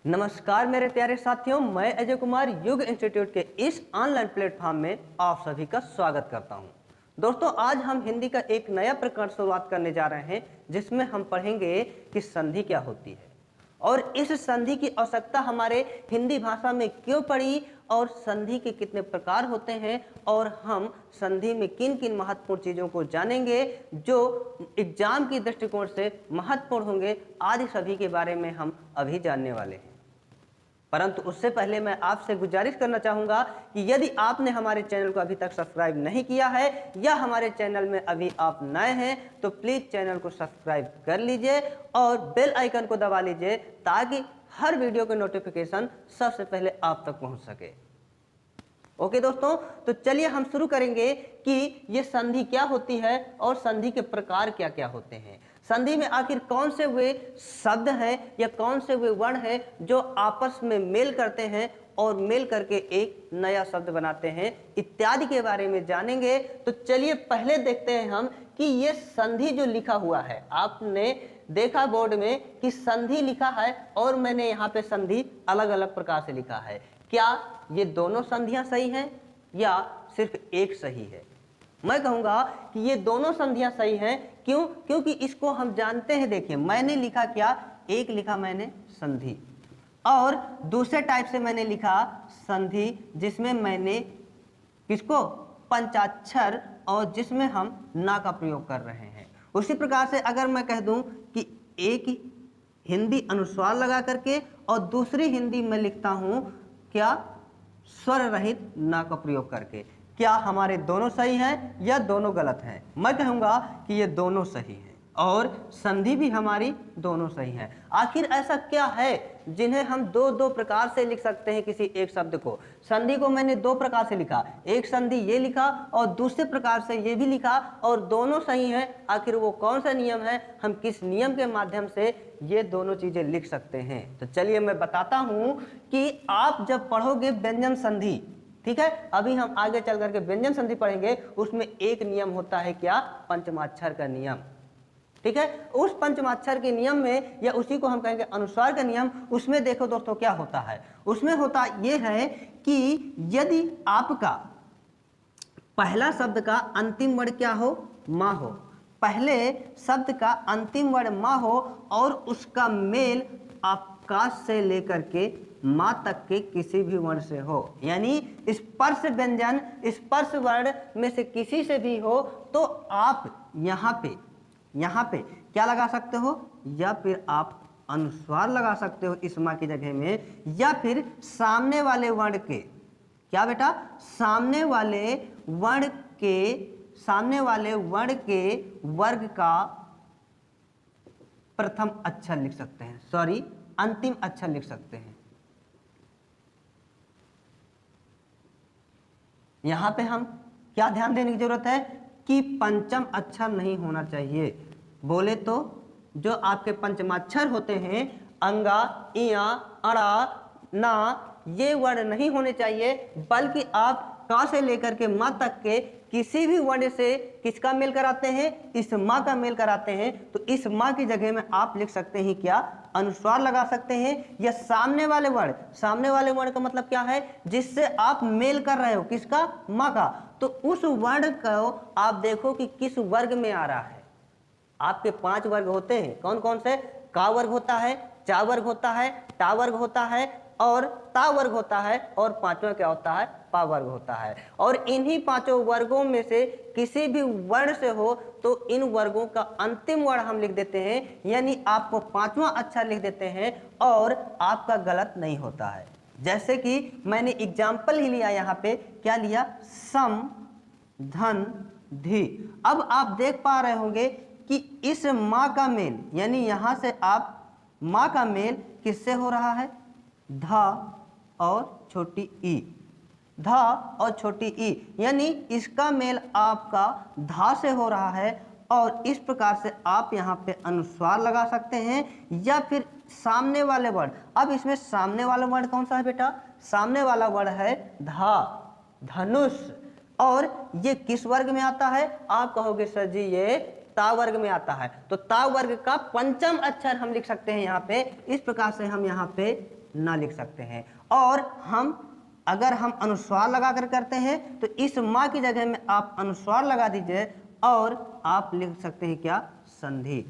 नमस्कार मेरे प्यारे साथियों, मैं अजय कुमार युग इंस्टीट्यूट के इस ऑनलाइन प्लेटफॉर्म में आप सभी का स्वागत करता हूं। दोस्तों, आज हम हिंदी का एक नया प्रकरण शुरुआत करने जा रहे हैं जिसमें हम पढ़ेंगे कि संधि क्या होती है और इस संधि की आवश्यकता हमारे हिंदी भाषा में क्यों पड़ी और संधि के कितने प्रकार होते हैं और हम संधि में किन किन महत्वपूर्ण चीज़ों को जानेंगे जो एग्जाम की दृष्टिकोण से महत्वपूर्ण होंगे। आदि सभी के बारे में हम अभी जानने वाले हैं। परंतु उससे पहले मैं आपसे गुजारिश करना चाहूँगा कि यदि आपने हमारे चैनल को अभी तक सब्सक्राइब नहीं किया है या हमारे चैनल में अभी आप नए हैं तो प्लीज़ चैनल को सब्सक्राइब कर लीजिए और बेल आइकन को दबा लीजिए ताकि हर वीडियो के नोटिफिकेशन सबसे पहले आप तक पहुंच सके। ओके दोस्तों, तो चलिए हम शुरू करेंगे कि ये संधि क्या होती है और संधि के प्रकार क्या क्या होते हैं। संधि में आखिर कौन से वे शब्द हैं या कौन से वे वर्ण हैं जो आपस में मेल करते हैं और मेल करके एक नया शब्द बनाते हैं, इत्यादि के बारे में जानेंगे। तो चलिए पहले देखते हैं हम कि ये संधि जो लिखा हुआ है, आपने देखा बोर्ड में कि संधि लिखा है और मैंने यहाँ पे संधि अलग अलग प्रकार से लिखा है। क्या ये दोनों संधियां सही हैं या सिर्फ एक सही है? मैं कहूँगा कि ये दोनों संधियां सही हैं। क्यों? क्योंकि इसको हम जानते हैं। देखिए, मैंने लिखा क्या, एक लिखा मैंने संधि और दूसरे टाइप से मैंने लिखा संधि जिसमें मैंने किसको, पंचाक्षर, और जिसमें हम ना का प्रयोग कर रहे हैं। उसी प्रकार से अगर मैं कह दूं कि एक हिंदी अनुस्वार लगा करके और दूसरी हिंदी में लिखता हूं क्या, स्वर रहित ना का प्रयोग करके, क्या हमारे दोनों सही हैं या दोनों गलत हैं? मैं कहूँगा कि ये दोनों सही हैं और संधि भी हमारी दोनों सही हैं। आखिर ऐसा क्या है जिन्हें हम दो दो प्रकार से लिख सकते हैं किसी एक शब्द को? संधि को मैंने दो प्रकार से लिखा, एक संधि ये लिखा और दूसरे प्रकार से ये भी लिखा और दोनों सही हैं। आखिर वो कौन सा नियम है, हम किस नियम के माध्यम से ये दोनों चीज़ें लिख सकते हैं? तो चलिए मैं बताता हूँ कि आप जब पढ़ोगे व्यंजन संधि, ठीक है, अभी हम आगे चल करके व्यंजन संधि पढ़ेंगे, उसमें एक नियम होता है क्या, पंचमाक्षर का नियम। ठीक है, उस पंचमाक्षर के नियम में या उसी को हम कहेंगे अनुस्वार का नियम। उसमें देखो दोस्तों क्या होता है, उसमें होता यह है कि यदि आपका पहला शब्द का अंतिम वर्ण क्या हो, माँ हो, पहले शब्द का अंतिम वर्ण माँ हो और उसका मेल आकाश से लेकर के माँ तक के किसी भी वर्ण से हो, यानी स्पर्श व्यंजन स्पर्श वर्ण में से किसी से भी हो, तो आप यहाँ पे क्या लगा सकते हो, या फिर आप अनुस्वार लगा सकते हो इस माँ की जगह में, या फिर सामने वाले वर्ण के, क्या बेटा, सामने वाले वर्ण के वर्ग का प्रथम अक्षर लिख सकते हैं, सॉरी अंतिम अक्षर लिख सकते हैं। यहां पे हम क्या ध्यान देने की जरूरत है कि पंचम अक्षर नहीं होना चाहिए। बोले तो जो आपके पंचमाक्षर होते हैं, अंगा, इया, अड़ा, ना, ये वर्ण नहीं होने चाहिए, बल्कि आप का से लेकर के माँ तक के किसी भी वर्ण से किसका मेल कराते हैं, इस माँ का मेल कराते हैं। तो इस माँ की जगह में आप लिख सकते हैं क्या, अनुस्वार लगा सकते हैं, या सामने वाले वर्ण का मतलब क्या है, जिससे आप मेल कर रहे हो, किसका, माँ का। तो उस वर्ण को आप देखो कि किस वर्ग में आ रहा है। आपके 5 वर्ग होते हैं, कौन कौन से, का वर्ग होता है, चा वर्ग होता है, टा वर्ग होता है और ता वर्ग होता है, और पांचवा क्या होता है, पा वर्ग होता है। और इन्हीं 5 वर्गों में से किसी भी वर्ण से हो तो इन वर्गों का अंतिम वर्ण हम लिख देते हैं, यानी आपको 5वां अक्षर लिख देते हैं और आपका गलत नहीं होता है। जैसे कि मैंने एग्जाम्पल ही लिया, यहाँ पे क्या लिया, सम, धन, धी। अब आप देख पा रहे होंगे कि इस माँ का मेल, यानी यहाँ से आप माँ का मेल किससे हो रहा है, धा और छोटी ई, धा और छोटी ई, यानी इसका मेल आपका धा से हो रहा है। और इस प्रकार से आप यहाँ पे अनुस्वार लगा सकते हैं या फिर सामने वाले वर्ण। अब इसमें सामने वाला वर्ण कौन सा है बेटा, सामने वाला वर्ण है धा, धनुष। और ये किस वर्ग में आता है, आप कहोगे सर जी ये ता वर्ग में आता है। तो ता वर्ग का पंचम अक्षर हम लिख सकते हैं यहाँ पे। इस प्रकार से हम यहाँ पे ना लिख सकते हैं। और अगर हम अनुस्वार लगा कर करते हैं तो इस माँ की जगह में आप अनुस्वार लगा दीजिए और आप लिख सकते हैं क्या, संधि।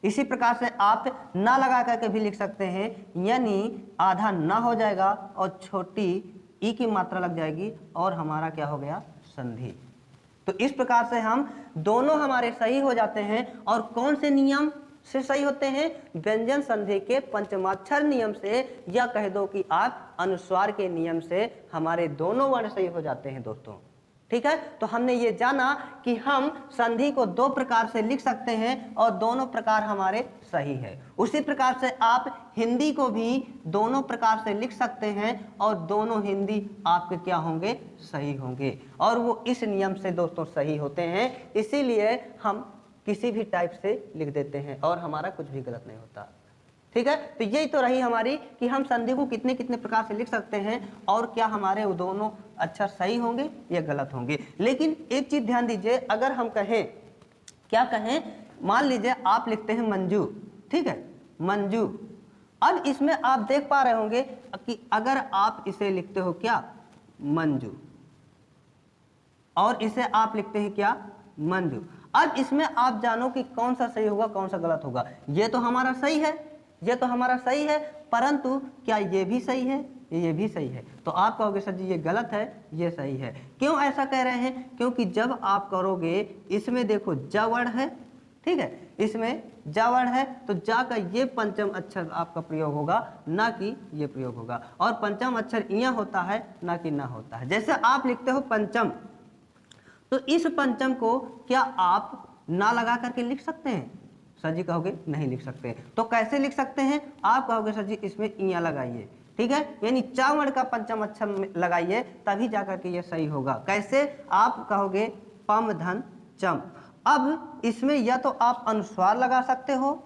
इसी प्रकार से आप ना लगा करके भी लिख सकते हैं, यानी आधा ना हो जाएगा और छोटी ई की मात्रा लग जाएगी और हमारा क्या हो गया, संधि। तो इस प्रकार से हम दोनों हमारे सही हो जाते हैं। और कौन से नियम से सही होते हैं, व्यंजन संधि के पंचमाक्षर नियम से, या कह दो कि आप अनुस्वार के नियम से हमारे दोनों वर्ण सही हो जाते हैं दोस्तों। ठीक है, तो हमने ये जाना कि हम संधि को दो प्रकार से लिख सकते हैं और दोनों प्रकार हमारे सही है। उसी प्रकार से आप हिंदी को भी दोनों प्रकार से लिख सकते हैं और दोनों हिंदी आपके क्या होंगे, सही होंगे। और वो इस नियम से दोस्तों सही होते हैं, इसीलिए हम किसी भी टाइप से लिख देते हैं और हमारा कुछ भी गलत नहीं होता। ठीक है, तो यही तो रही हमारी कि हम संधि को कितने कितने प्रकार से लिख सकते हैं और क्या हमारे वो दोनों अक्षर सही होंगे या गलत होंगे। लेकिन एक चीज ध्यान दीजिए, अगर हम कहें, क्या कहें, मान लीजिए आप लिखते हैं मंजू, ठीक है, मंजू। अब इसमें आप देख पा रहे होंगे कि अगर आप इसे लिखते हो क्या, मंजू, और इसे आप लिखते हैं क्या, मंजू। अब इसमें आप जानो कि कौन सा सही होगा कौन सा गलत होगा। ये तो हमारा सही है, ये तो हमारा सही है, परंतु क्या ये भी सही है, ये भी सही है। तो आप कहोगे सर जी ये गलत है, ये सही है। क्यों ऐसा कह रहे हैं, क्योंकि जब आप करोगे, इसमें देखो ज वर्ण है, ठीक है, इसमें जा वर्ण है, तो जा का ये पंचम अक्षर आपका प्रयोग होगा, ना कि ये प्रयोग होगा। और पंचम अक्षर इया होता है, ना कि ना होता है। जैसे आप लिखते हो पंचम, तो इस पंचम को क्या आप ना लगा करके लिख सकते हैं? सर जी कहोगे नहीं लिख सकते। तो कैसे लिख सकते हैं? आप कहोगे सर जी इसमें इया लगाइए, ठीक है, यानी चा वर्ण का पंचम अक्षर लगाइए, तभी जाकर के ये सही होगा। कैसे? आप कहोगे पम धन चम। अब इसमें या तो आप अनुस्वार लगा सकते हो,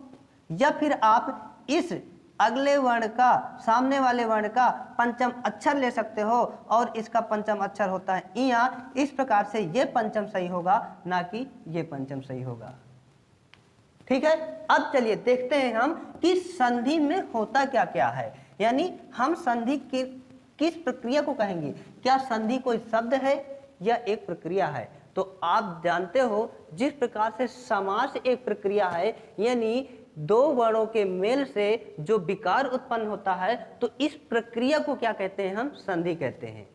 या फिर आप इस अगले वर्ण का, सामने वाले वर्ण का पंचम अक्षर ले सकते हो, और इसका पंचम अक्षर होता है इया। इस प्रकार से ये पंचम सही होगा, ना कि ये पंचम सही होगा। ठीक है, अब चलिए देखते हैं हम कि संधि में होता क्या क्या है, यानी हम संधि की किस प्रक्रिया को कहेंगे। क्या संधि कोई शब्द है या एक प्रक्रिया है? तो आप जानते हो जिस प्रकार से समास एक प्रक्रिया है, यानी दो वर्णों के मेल से जो विकार उत्पन्न होता है, तो इस प्रक्रिया को क्या कहते हैं? हम संधि कहते हैं।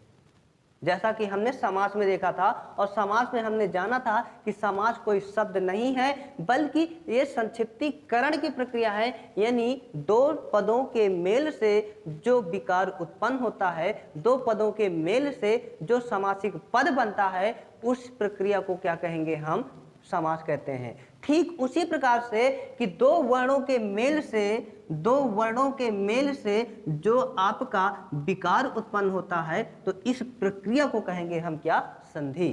जैसा कि हमने समास में देखा था, और समास में हमने जाना था कि समास कोई शब्द नहीं है, बल्कि ये संक्षिप्तीकरण की प्रक्रिया है, यानी दो पदों के मेल से जो विकार उत्पन्न होता है, दो पदों के मेल से जो समासिक पद बनता है, उस प्रक्रिया को क्या कहेंगे? हम समास कहते हैं। ठीक उसी प्रकार से कि दो वर्णों के मेल से जो आपका विकार उत्पन्न होता है, तो इस प्रक्रिया को कहेंगे हम क्या? संधि।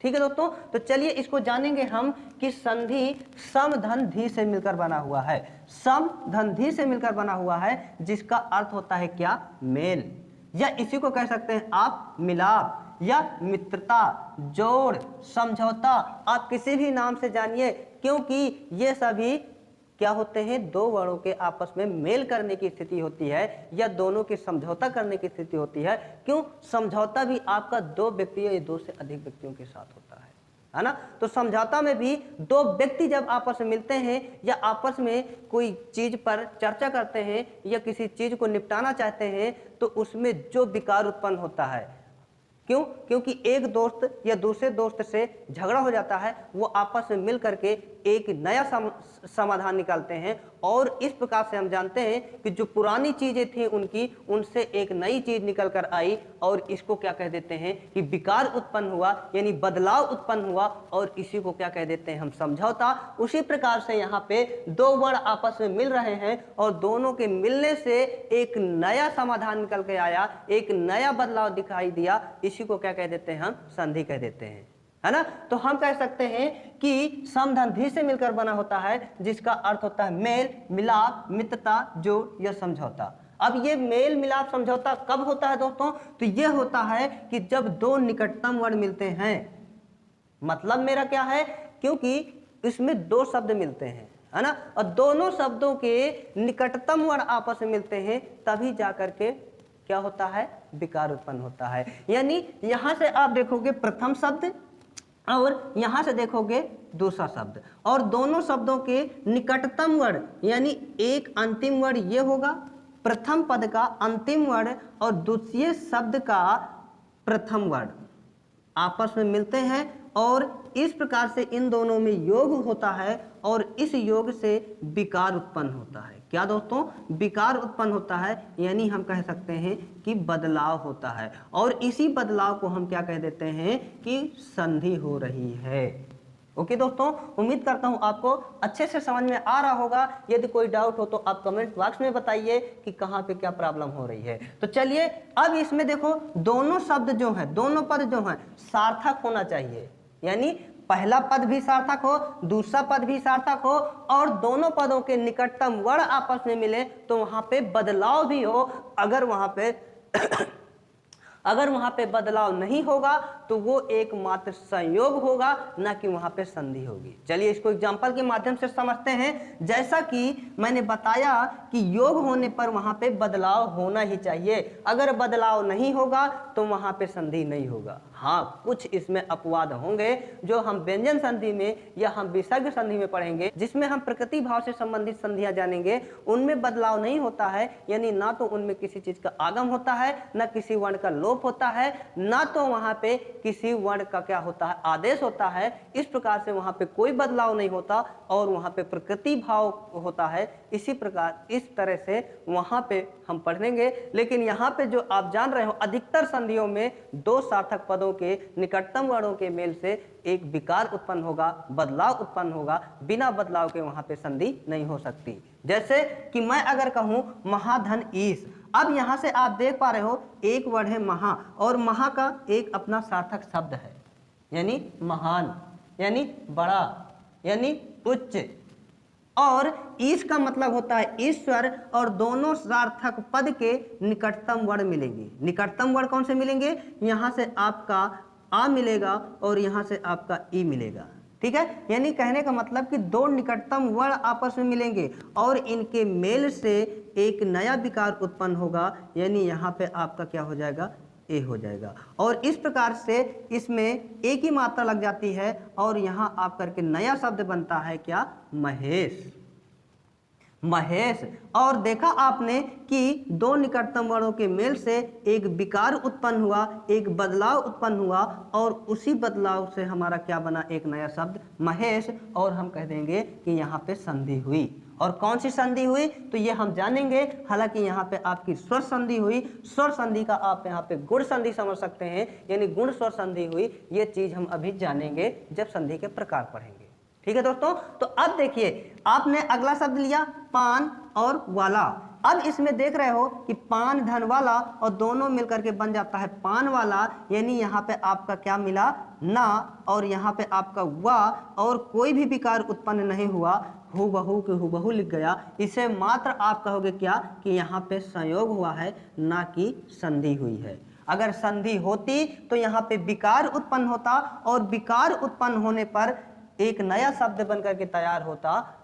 ठीक है दोस्तों, तो चलिए इसको जानेंगे हम कि संधि सम धन धी से मिलकर बना हुआ है। सम धन धी से मिलकर बना हुआ है, जिसका अर्थ होता है क्या? मेल, या इसी को कह सकते हैं आप मिलाप, या मित्रता, जोड़, समझौता, आप किसी भी नाम से जानिए, क्योंकि ये सभी क्या होते हैं? दो वर्णों के आपस में मेल करने की स्थिति होती है, या दोनों की समझौता करने की स्थिति होती है। क्यों? समझौता भी आपका दो व्यक्ति या दो से अधिक व्यक्तियों के साथ होता है ना। तो समझौता में भी दो व्यक्ति जब आपस में मिलते हैं, या आपस में कोई चीज पर चर्चा करते हैं, या किसी चीज को निपटाना चाहते हैं, तो उसमें जो विकार उत्पन्न होता है, क्यों? क्योंकि एक दोस्त या दूसरे दोस्त से झगड़ा हो जाता है, वो आपस में मिल करके एक नया समाधान निकालते हैं, और इस प्रकार से हम जानते हैं कि जो पुरानी चीजें थी उनकी, उनसे एक नई चीज निकल कर आई, और इसको क्या कह देते हैं कि विकार उत्पन्न हुआ, यानी बदलाव उत्पन्न हुआ, और इसी को क्या कह देते हैं हम? समझौता। उसी प्रकार से यहाँ पे दो वर्ण आपस में मिल रहे हैं, और दोनों के मिलने से एक नया समाधान निकल के आया, एक नया बदलाव दिखाई दिया, इसी को क्या कह देते हैं? हम संधि कह देते हैं, है ना। तो हम कह सकते हैं कि सम धन धी से मिलकर बना होता है, जिसका अर्थ होता है मेल, मिलाप, मित्रता, जोड़ या समझौता। अब ये मेल, मिलाप, समझौता कब होता है दोस्तों? तो ये होता है कि जब दो निकटतम वर्ण मिलते हैं। मतलब मेरा क्या है? क्योंकि इसमें दो शब्द मिलते हैं, है ना, और दोनों शब्दों के निकटतम वर्ण आपस में मिलते हैं तभी जाकर के क्या होता है, विकार उत्पन्न होता है। यानी यहां से आप देखोगे प्रथम शब्द और यहां से देखोगे दूसरा शब्द, और दोनों शब्दों के निकटतम वर्ण यानी एक अंतिम वर्ण ये होगा, प्रथम पद का अंतिम वर्ण और द्वितीय शब्द का प्रथम वर्ण आपस में मिलते हैं और इस प्रकार से इन दोनों में योग होता है और इस योग से विकार उत्पन्न होता है। क्या दोस्तों, विकार उत्पन्न होता है, यानी हम कह सकते हैं कि बदलाव होता है, और इसी बदलाव को हम क्या कह देते हैं कि संधि हो रही है। ओके दोस्तों, उम्मीद करता हूं आपको अच्छे से समझ में आ रहा होगा। यदि कोई डाउट हो तो आप कमेंट बॉक्स में बताइए कि कहां पे क्या प्रॉब्लम हो रही है। तो चलिए अब इसमें देखो, दोनों शब्द जो है, दोनों पद जो है सार्थक होना चाहिए, यानी पहला पद भी सार्थक हो, दूसरा पद भी सार्थक हो, और दोनों पदों के निकटतम वर्ण आपस में मिले तो वहां पे बदलाव भी हो। अगर वहां पे बदलाव नहीं होगा तो वो एकमात्र संयोग होगा, ना कि वहां पे संधि होगी। चलिए इसको एग्जांपल के माध्यम से समझते हैं। जैसा कि मैंने बताया कि योग होने पर वहां पे बदलाव होना ही चाहिए, अगर बदलाव नहीं होगा तो वहां पे संधि नहीं होगा। हाँ, कुछ इसमें अपवाद होंगे जो हम व्यंजन संधि में या हम विसर्ग संधि में पढ़ेंगे, जिसमें हम प्रकृति भाव से संबंधित संधियां जानेंगे। उनमें बदलाव नहीं होता है, यानी ना तो उनमें किसी चीज का आगम होता है, ना किसी वर्ण का लोप होता है, ना तो वहां पे किसी वर्ण का क्या होता है, आदेश होता है। इस प्रकार से वहां पे कोई बदलाव नहीं होता और वहां पे प्रकृति भाव होता है। इसी प्रकार इस तरह से वहां पे हम पढ़ेंगे। लेकिन यहाँ पे जो आप जान रहे हो, अधिकतर संधियों में दो सार्थक पदों के निकटतम वर्णों के मेल से एक विकार उत्पन्न होगा, बदलाव उत्पन्न होगा। बिना बदलाव के वहां पे संधि नहीं हो सकती। जैसे कि मैं अगर कहूं महाधन ईश, अब यहां से आप देख पा रहे हो एक वर्ड है महा, और महा का एक अपना सार्थक शब्द है, यानी महान, यानी बड़ा, यानी उच्च, और ईश का मतलब होता है ईश्वर, और दोनों सार्थक पद के निकटतम वर्ण मिलेंगे। निकटतम वर्ण कौन से मिलेंगे, यहां से आपका आ मिलेगा और यहां से आपका ई मिलेगा। ठीक है, यानी कहने का मतलब कि दो निकटतम वर्ण आपस में मिलेंगे और इनके मेल से एक नया विकार उत्पन्न होगा, यानी यहाँ पे आपका क्या हो जाएगा, ए हो जाएगा। और इस प्रकार से इसमें एक ही मात्रा लग जाती है और यहाँ आप करके नया शब्द बनता है क्या, महेश, महेश। और देखा आपने कि दो निकटतम वर्णों के मेल से एक विकार उत्पन्न हुआ, एक बदलाव उत्पन्न हुआ, और उसी बदलाव से हमारा क्या बना, एक नया शब्द महेश, और हम कह देंगे कि यहाँ पे संधि हुई। और कौन सी संधि हुई तो ये हम जानेंगे। हालांकि यहाँ पे आपकी स्वर संधि हुई, स्वर संधि का आप यहाँ पे गुण संधि समझ सकते हैं, यानी गुण स्वर संधि हुई। ये चीज हम अभी जानेंगे जब संधि के प्रकार पढ़ेंगे। ठीक है दोस्तों, तो अब देखिए आपने अगला शब्द लिया पान और वाला। अब इसमें देख रहे हो कि पान धन वाला, और दोनों मिलकर के बन जाता है पान वाला, यानी यहाँ पे आपका क्या मिला, ना, और यहाँ पे आपका वा, और कोई भी विकार उत्पन्न नहीं हुआ, हूबहू के हूबहू लिख गया। इसे मात्र आप कहोगे क्या कि यहाँ पे संयोग हुआ है, ना कि संधि हुई है। अगर संधि होती तो यहाँ पे विकार उत्पन्न होता, और विकार उत्पन्न होने पर एक नया शब्द बनकर के तैयार होता,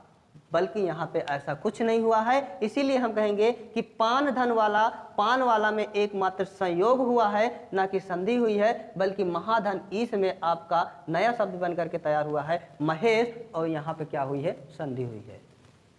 बल्कि यहाँ पे ऐसा कुछ नहीं हुआ है। इसीलिए हम कहेंगे कि पान धन वाला, पान वाला में एकमात्र संयोग हुआ है, ना कि संधि हुई है, बल्कि महाधन ईश में आपका नया शब्द बनकर के तैयार हुआ है महेश, और यहाँ पे क्या हुई है, संधि हुई है।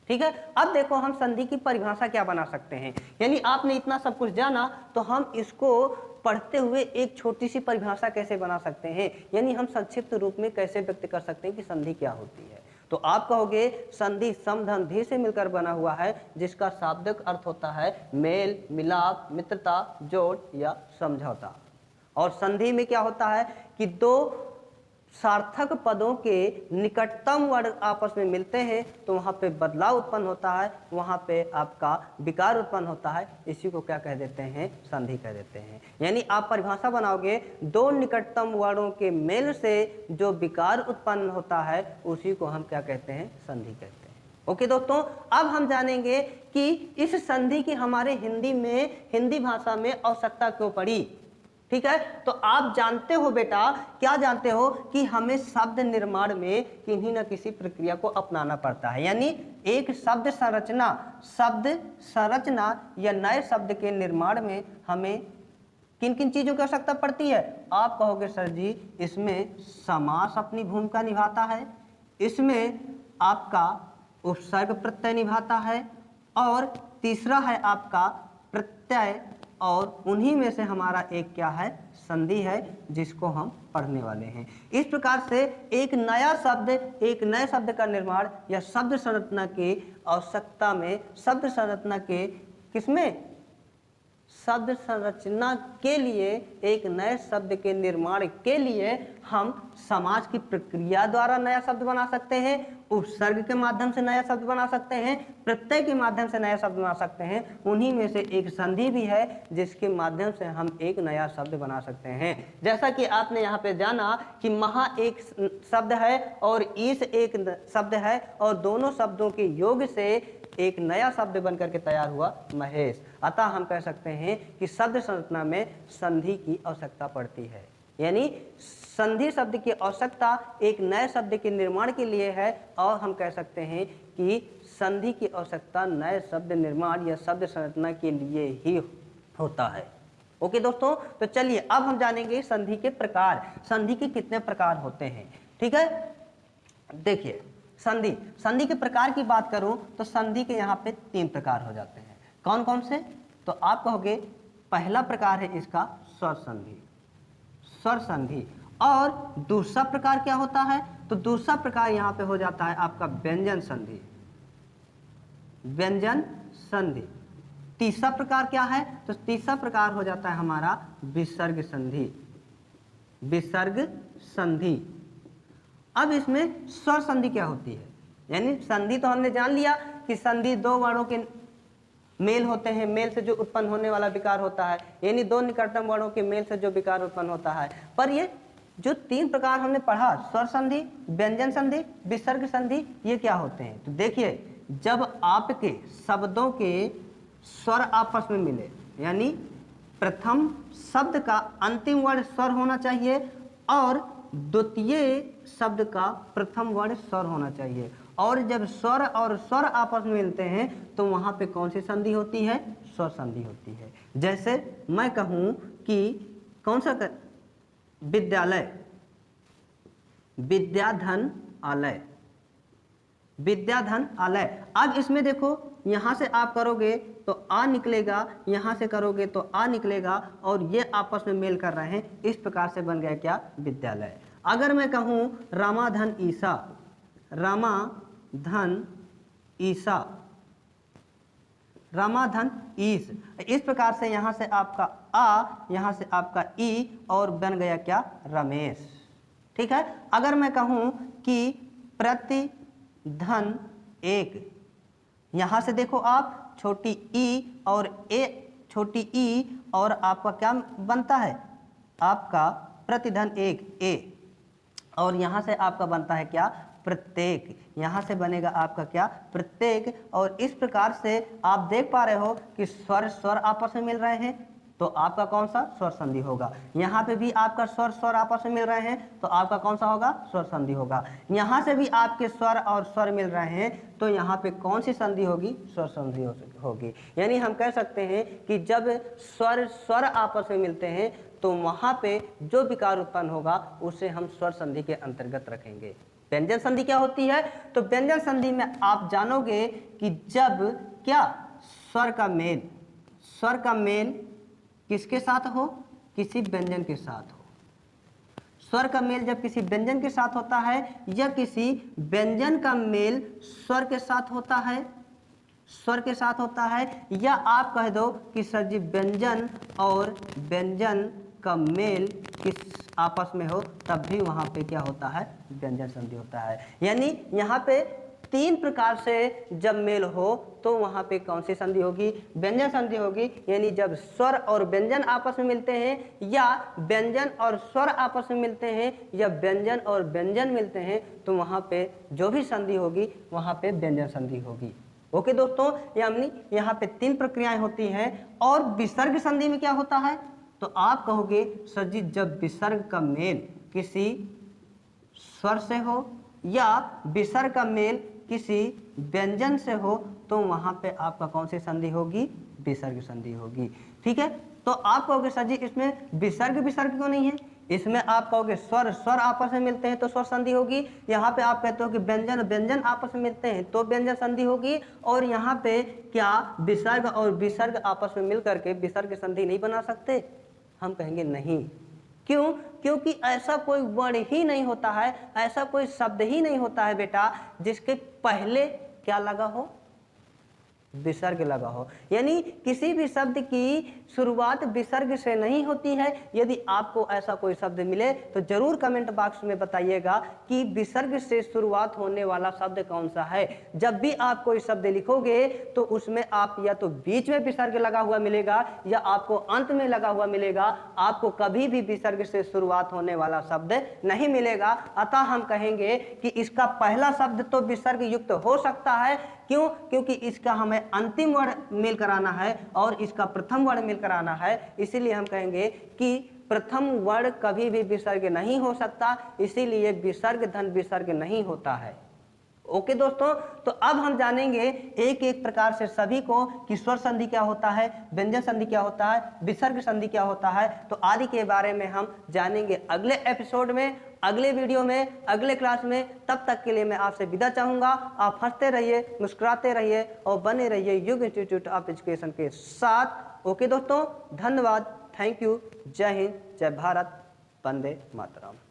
ठीक है, अब देखो हम संधि की परिभाषा क्या बना सकते हैं। यानी आपने इतना सब कुछ जाना तो हम इसको पढ़ते हुए एक छोटी सी परिभाषा कैसे बना सकते हैं, यानी हम संक्षिप्त रूप में कैसे व्यक्त कर सकते हैं कि संधि क्या होती है। तो आप कहोगे संधि सम धन धी से मिलकर बना हुआ है, जिसका शाब्दिक अर्थ होता है मेल, मिलाप, मित्रता, जोड़ या समझौता। और संधि में क्या होता है कि दो सार्थक पदों के निकटतम वर्ण आपस में मिलते हैं तो वहाँ पे बदलाव उत्पन्न होता है, वहाँ पे आपका विकार उत्पन्न होता है। इसी को क्या कह देते हैं, संधि कह देते हैं। यानी आप परिभाषा बनाओगे, दो निकटतम वर्णों के मेल से जो विकार उत्पन्न होता है उसी को हम क्या कहते हैं, संधि कहते हैं। ओके दोस्तों, अब हम जानेंगे कि इस संधि की हमारे हिंदी भाषा में आवश्यकता क्यों पड़ी। ठीक है, तो आप जानते हो बेटा, क्या जानते हो कि हमें शब्द निर्माण में किन्हीं न किसी प्रक्रिया को अपनाना पड़ता है। यानी एक शब्द संरचना या नए शब्द के निर्माण में हमें किन किन चीजों की आवश्यकता पड़ती है। आप कहोगे सर जी इसमें समास अपनी भूमिका निभाता है, इसमें आपका उपसर्ग प्रत्यय निभाता है, और तीसरा है आपका प्रत्यय, और उन्हीं में से हमारा एक क्या है, संधि है, जिसको हम पढ़ने वाले हैं। इस प्रकार से एक नए शब्द का निर्माण या शब्द संरचना की आवश्यकता में, शब्द संरचना के किसमें, शब्द संरचना के लिए, एक नए शब्द के निर्माण के लिए हम समास की प्रक्रिया द्वारा नया शब्द बना सकते हैं, उपसर्ग के माध्यम से नया शब्द बना सकते हैं, प्रत्यय के माध्यम से नया शब्द बना सकते हैं। उन्हीं में से एक संधि भी है जिसके माध्यम से हम एक नया शब्द बना सकते हैं। जैसा कि आपने यहाँ पे जाना कि महा एक शब्द है और ईश एक शब्द है, और दोनों शब्दों के योग से एक नया शब्द बनकर के तैयार हुआ महेश। अतः हम कह सकते हैं कि शब्द संरचना में संधि की आवश्यकता पड़ती है। यानी संधि शब्द की आवश्यकता एक नए शब्द के निर्माण के लिए है, और हम कह सकते हैं कि संधि की आवश्यकता नए शब्द निर्माण या शब्द संरचना के लिए ही होता है। ओके दोस्तों, तो चलिए अब हम जानेंगे संधि के प्रकार, संधि के कितने प्रकार होते हैं। ठीक है, देखिए संधि के प्रकार की बात करूं तो संधि के यहाँ पे 3 प्रकार हो जाते हैं। कौन कौन से, तो आप कहोगे पहला प्रकार है इसका स्वर संधि, और दूसरा प्रकार क्या होता है, तो दूसरा प्रकार यहाँ पे हो जाता है आपका व्यंजन संधि। तीसरा प्रकार क्या है, तो तीसरा प्रकार हो जाता है हमारा विसर्ग संधि। अब इसमें स्वर संधि क्या होती है, यानी संधि तो हमने जान लिया कि संधि 2 वर्णों के मेल होते हैं, मेल से जो उत्पन्न होने वाला विकार होता है, यानी 2 निकटतम वर्णों के मेल से जो विकार उत्पन्न होता है। पर ये जो 3 प्रकार हमने पढ़ा, स्वर संधि, व्यंजन संधि, विसर्ग संधि, ये क्या होते हैं, तो देखिए जब आपके शब्दों के स्वर आपस में मिले, यानी प्रथम शब्द का अंतिम वर्ण स्वर होना चाहिए और द्वितीय शब्द का प्रथम वर्ण स्वर होना चाहिए, और जब स्वर और स्वर आपस में मिलते हैं तो वहां पे कौन सी संधि होती है, स्वर संधि होती है। जैसे मैं कहूं कि कौन सा विद्यालय, विद्याधन आलय। अब इसमें देखो यहां से आप करोगे तो आ निकलेगा, यहां से करोगे तो आ निकलेगा, और ये आपस में मेल कर रहे हैं। इस प्रकार से बन गया क्या, विद्यालय। अगर मैं कहूं रामाधन ईस, इस प्रकार से यहां से आपका आ, यहां से आपका ई, और बन गया क्या, रमेश। ठीक है, अगर मैं कहूं कि प्रतिधन एक, यहां से देखो आप छोटी ई और छोटी ई, और आपका क्या बनता है, आपका प्रतिधन एक ए, और यहां से आपका बनता है क्या, प्रत्येक। यहां से बनेगा आपका क्या, प्रत्येक। और इस प्रकार से आप देख पा रहे हो कि स्वर आपस में मिल रहे हैं, तो आपका कौन सा, स्वर संधि होगा। यहाँ पे भी आपका स्वर आपस में मिल रहे हैं, तो आपका कौन सा होगा, स्वर संधि होगा। यहाँ से भी आपके स्वर और स्वर मिल रहे हैं, तो यहाँ पे कौन सी संधि होगी, स्वर संधि होगी। यानी हम कह सकते हैं कि जब स्वर आपस में मिलते हैं तो वहाँ पे जो विकार उत्पन्न होगा उसे हम स्वर संधि के अंतर्गत रखेंगे। व्यंजन संधि क्या होती है, तो व्यंजन संधि में आप जानोगे कि जब क्या, स्वर का मेल किसके साथ हो, किसी व्यंजन के साथ हो। स्वर का मेल जब किसी व्यंजन के साथ होता है, या किसी व्यंजन का मेल स्वर के साथ होता है, या आप कह दो कि सर जी व्यंजन और व्यंजन का मेल किस आपस में हो, तब भी वहां पे क्या होता है, व्यंजन संधि होता है। यानी यहाँ पे 3 प्रकार से जब मेल हो तो वहां पे कौन सी संधि होगी, व्यंजन संधि होगी। यानी जब स्वर और व्यंजन आपस में मिलते हैं, या व्यंजन और स्वर आपस में मिलते हैं, या व्यंजन और व्यंजन मिलते हैं, तो वहां पे जो भी संधि होगी वहां पे व्यंजन संधि होगी। ओके दोस्तों, यानी यहाँ पे 3 प्रक्रियाएं होती हैं। और विसर्ग संधि में क्या होता है, तो आप कहोगे सर जी जब विसर्ग का मेल किसी स्वर से हो या विसर्ग का मेल किसी व्यंजन से हो तो वहां पे आपका कौन सी संधि होगी, विसर्ग संधि होगी। ठीक है, तो आप कहोगे सर जी इसमें विसर्ग विसर्ग क्यों नहीं है, इसमें आप कहोगे स्वर स्वर आपस में मिलते हैं तो स्वर संधि होगी, यहाँ पे आप कहते हो कि व्यंजन व्यंजन आपस में मिलते हैं तो व्यंजन संधि होगी, और यहाँ पे क्या विसर्ग और विसर्ग आपस में मिल करके विसर्ग संधि नहीं बना सकते, हम कहेंगे नहीं। क्यों, क्योंकि ऐसा कोई वर्ण ही नहीं होता है, ऐसा कोई शब्द ही नहीं होता है बेटा जिसके पहले क्या लगा हो, विसर्ग लगा हो। यानी किसी भी शब्द की शुरुआत विसर्ग से नहीं होती है। यदि आपको ऐसा कोई शब्द मिले तो जरूर कमेंट बॉक्स में बताइएगा कि विसर्ग से शुरुआत होने वाला शब्द कौन सा है। जब भी आप कोई शब्द लिखोगे तो उसमें आप या तो बीच में विसर्ग लगा हुआ मिलेगा या आपको अंत में लगा हुआ मिलेगा, आपको कभी भी विसर्ग से शुरुआत होने वाला शब्द नहीं मिलेगा। अतः हम कहेंगे कि इसका पहला शब्द तो विसर्ग युक्त हो सकता है। क्यों, क्योंकि इसका हमें अंतिम वर्ण मिल कराना है और इसका प्रथम वर्ण मिल कराना है, इसीलिए हम कहेंगे कि प्रथम वर्ण कभी भी विसर्ग नहीं हो सकता, इसीलिए विसर्ग धन विसर्ग नहीं होता है। ओके दोस्तों, तो अब हम जानेंगे एक एक प्रकार से सभी को कि स्वर संधि क्या होता है, व्यंजन संधि क्या होता है, विसर्ग संधि क्या होता है, तो आदि के बारे में हम जानेंगे अगले एपिसोड में, अगले वीडियो में, अगले क्लास में। तब तक के लिए मैं आपसे विदा चाहूंगा। आप हंसते रहिए, मुस्कुराते रहिए और बने रहिए युग इंस्टीट्यूट ऑफ एजुकेशन के साथ। ओके दोस्तों, धन्यवाद, थैंक यू, जय हिंद, जय भारत, वंदे मातरम।